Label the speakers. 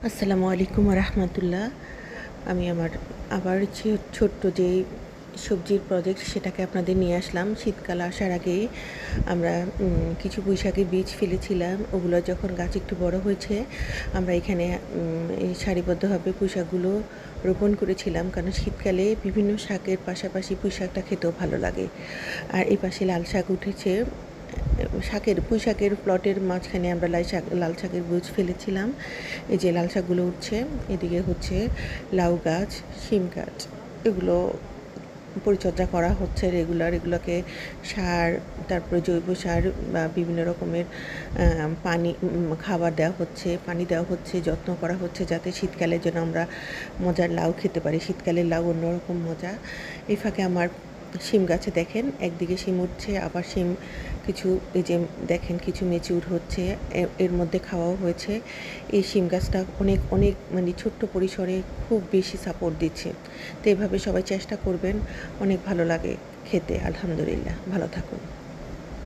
Speaker 1: আসসালামু আলাইকুম রাহমাতুল্লাহ। আমি আমার আবার ছোট্ট যে সবজির প্রজেক্ট সেটাকে আপনাদের নিয়ে আসলাম। শীতকাল আসার আগেই আমরা কিছু পুঁইশাকের বীজ ফেলেছিলাম। ওগুলো যখন গাছ একটু বড় হয়েছে আমরা এখানে এই সারিবদ্ধভাবে পুঁইশাকগুলো রোপণ করেছিলাম, কারণ শীতকালে বিভিন্ন শাকের পাশাপাশি পুঁইশাকটা খেতেও ভালো লাগে। আর এই পাশে লাল শাক উঠেছে। পুঁইশাকের প্লটের মাঝখানে আমরা লাল শাকের বীজ ফেলেছিলাম। এই যে লাল শাকগুলো উঠছে, এদিকে হচ্ছে লাউ গাছ, শিম গাছ, এগুলো পরিচর্যা করা হচ্ছে রেগুলার। এগুলোকে সার, তারপরে জৈব সার বা বিভিন্ন রকমের খাবার দেওয়া হচ্ছে, পানি দেওয়া হচ্ছে, যত্ন করা হচ্ছে যাতে শীতকালের জন্য আমরা মজার লাউ খেতে পারি। শীতকালের লাউ অন্যরকম মজা। এই ফাঁকে আমার শিম গাছে দেখেন একদিকে শিম উঠছে, আবার শিম কিছু এই যে দেখেন কিছু মেচিউর হচ্ছে, এর মধ্যে খাওয়াও হয়েছে। এই শিম গাছটা অনেক অনেক মানে ছোট্ট পরিসরে খুব বেশি সাপোর্ট দিচ্ছে। তো এভাবে সবাই চেষ্টা করবেন, অনেক ভালো লাগে খেতে। আলহামদুলিল্লাহ, ভালো থাকুন।